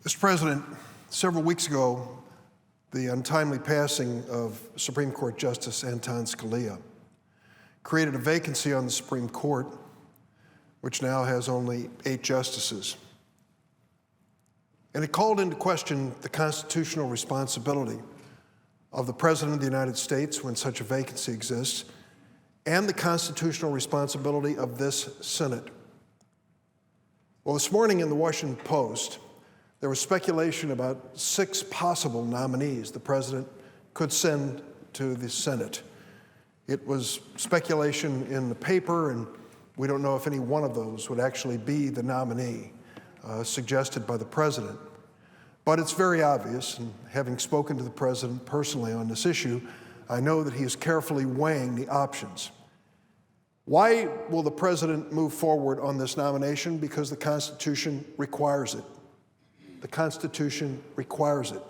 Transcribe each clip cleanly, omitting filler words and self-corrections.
Mr. President, several weeks ago, the untimely passing of Supreme Court Justice Anton Scalia created a vacancy on the Supreme Court, which now has only 8 justices. And it called into question the constitutional responsibility of the President of the United States when such a vacancy exists, and the constitutional responsibility of this Senate. Well, this morning in the Washington Post, there was speculation about 6 possible nominees the President could send to the Senate. It was speculation in the paper, and we don't know if any one of those would actually be the nominee suggested by the President. But it's very obvious, and having spoken to the President personally on this issue, I know that he is carefully weighing the options. Why will the President move forward on this nomination? Because the Constitution requires it. The Constitution requires it.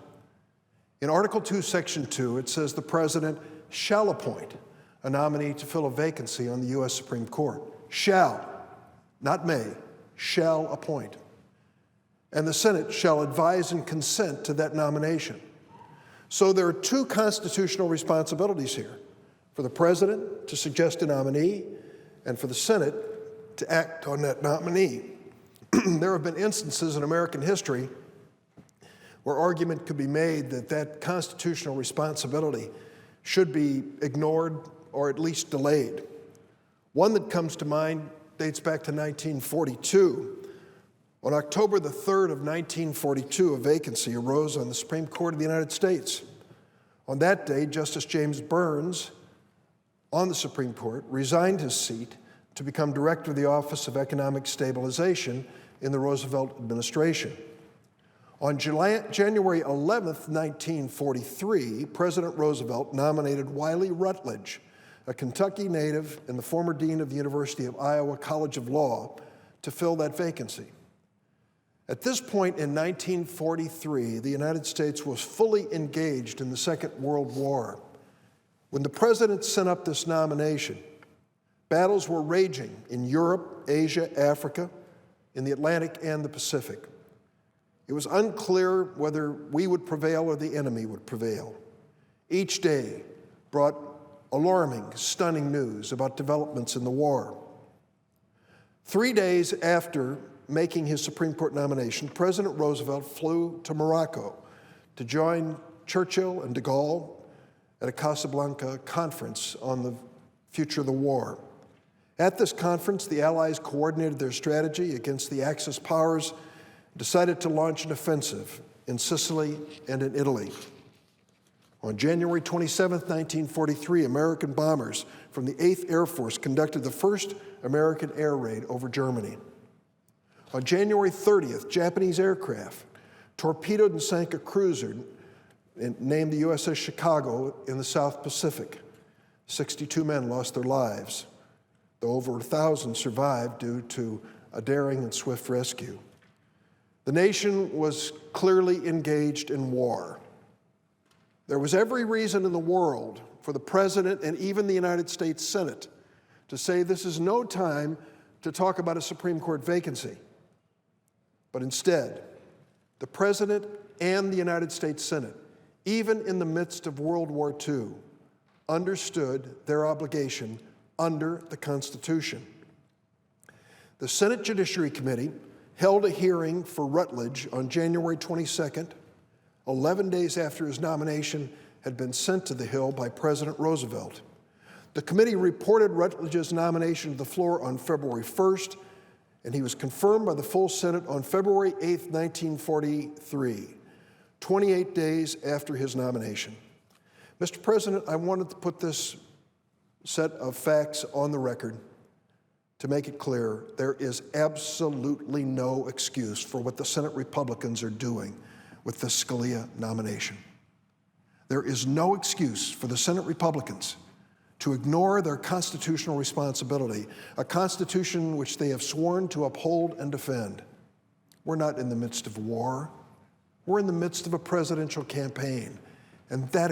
In Article 2, Section 2, it says the President shall appoint a nominee to fill a vacancy on the U.S. Supreme Court. Shall, not may, shall appoint. And the Senate shall advise and consent to that nomination. So there are 2 constitutional responsibilities here: for the President to suggest a nominee, and for the Senate to act on that nominee. There have been instances in American history where argument could be made that that constitutional responsibility should be ignored or at least delayed. One that comes to mind dates back to 1942. On October the 3rd of 1942, a vacancy arose on the Supreme Court of the United States. On that day, Justice James Burns, on the Supreme Court, resigned his seat to become director of the Office of Economic Stabilization in the Roosevelt administration. On January 11th, 1943, President Roosevelt nominated Wiley Rutledge, a Kentucky native and the former dean of the University of Iowa College of Law, to fill that vacancy. At this point in 1943, the United States was fully engaged in the Second World War. When the President sent up this nomination, battles were raging in Europe, Asia, Africa, in the Atlantic and the Pacific. It was unclear whether we would prevail or the enemy would prevail. Each day brought alarming, stunning news about developments in the war. 3 days after making his Supreme Court nomination, President Roosevelt flew to Morocco to join Churchill and de Gaulle at a Casablanca conference on the future of the war. At this conference, the Allies coordinated their strategy against the Axis powers, decided to launch an offensive in Sicily and in Italy. On January 27, 1943, American bombers from the 8th Air Force conducted the first American air raid over Germany. On January 30th, Japanese aircraft torpedoed and sank a cruiser named the USS Chicago in the South Pacific. 62 men lost their lives, though over 1,000 survived due to a daring and swift rescue. The nation was clearly engaged in war. There was every reason in the world for the President and even the United States Senate to say this is no time to talk about a Supreme Court vacancy. But instead, the President and the United States Senate, even in the midst of World War II, understood their obligation under the Constitution. The Senate Judiciary Committee held a hearing for Rutledge on January 22nd, 11 days after his nomination had been sent to the Hill by President Roosevelt. The committee reported Rutledge's nomination to the floor on February 1st, and he was confirmed by the full Senate on February 8th, 1943, 28 days after his nomination. Mr. President, I wanted to put this set of facts on the record to make it clear there is absolutely no excuse for what the Senate Republicans are doing with the Scalia nomination. There is no excuse for the Senate Republicans to ignore their constitutional responsibility, a constitution which they have sworn to uphold and defend. We're not in the midst of war. We're in the midst of a presidential campaign, and that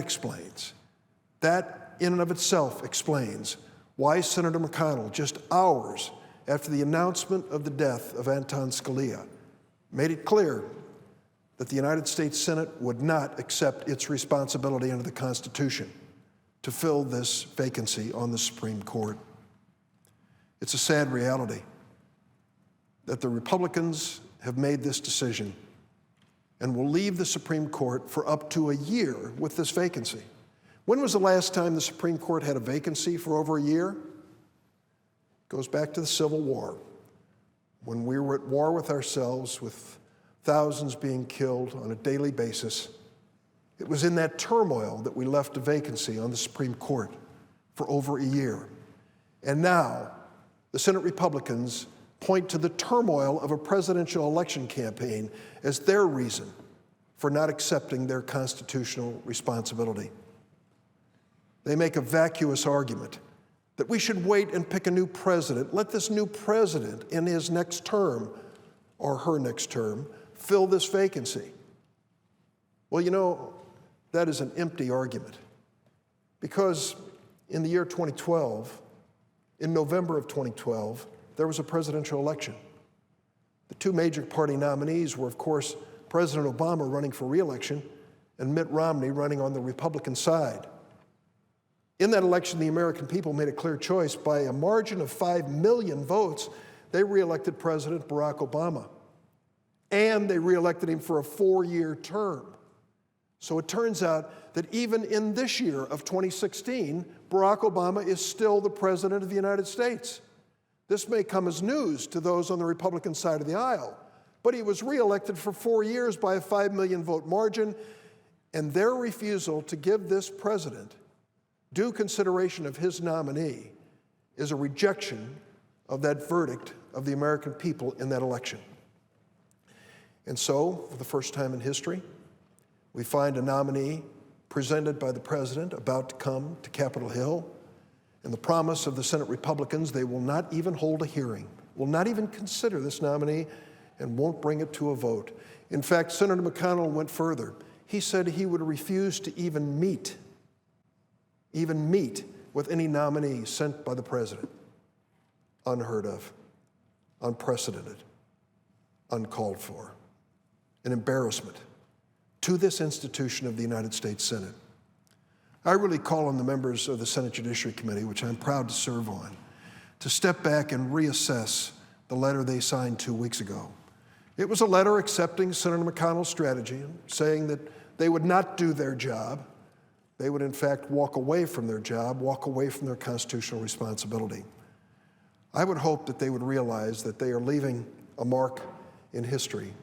in and of itself explains why Senator McConnell, just hours after the announcement of the death of Anton Scalia, made it clear that the United States Senate would not accept its responsibility under the Constitution to fill this vacancy on the Supreme Court. It's a sad reality that the Republicans have made this decision and will leave the Supreme Court for up to a year with this vacancy. When was the last time the Supreme Court had a vacancy for over a year? It goes back to the Civil War, when we were at war with ourselves, with thousands being killed on a daily basis. It was in that turmoil that we left a vacancy on the Supreme Court for over a year. And now, the Senate Republicans point to the turmoil of a presidential election campaign as their reason for not accepting their constitutional responsibility. They make a vacuous argument that we should wait and pick a new president. Let this new president in his next term, or her next term, fill this vacancy. Well, you know, that is an empty argument, because in the year 2012, in November of 2012, there was a presidential election. The two major party nominees were, of course, President Obama running for re-election and Mitt Romney running on the Republican side. In that election, the American people made a clear choice. By a margin of 5 million votes, they re-elected President Barack Obama. And they re-elected him for a 4-year term. So it turns out that even in this year of 2016, Barack Obama is still the President of the United States. This may come as news to those on the Republican side of the aisle, but he was re-elected for 4 years by a 5 million vote margin, and their refusal to give this president due consideration of his nominee is a rejection of that verdict of the American people in that election. And so, for the first time in history, we find a nominee presented by the president about to come to Capitol Hill, and the promise of the Senate Republicans, they will not even hold a hearing, will not even consider this nominee, and won't bring it to a vote. In fact, Senator McConnell went further. He said he would refuse to even meet with any nominee sent by the president. Unheard of, unprecedented, uncalled for. An embarrassment to this institution of the United States Senate. I really call on the members of the Senate Judiciary Committee, which I'm proud to serve on, to step back and reassess the letter they signed 2 weeks ago. It was a letter accepting Senator McConnell's strategy, saying that they would not do their job. They would, in fact, walk away from their job, walk away from their constitutional responsibility. I would hope that they would realize that they are leaving a mark in history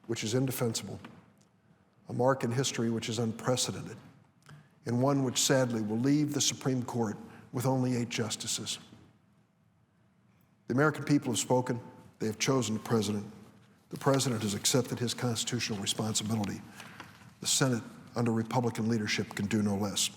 which is indefensible, a mark in history which is unprecedented, and one which sadly will leave the Supreme Court with only 8 justices. The American people have spoken. They have chosen the president. The president has accepted his constitutional responsibility. The Senate, under Republican leadership, can do no less.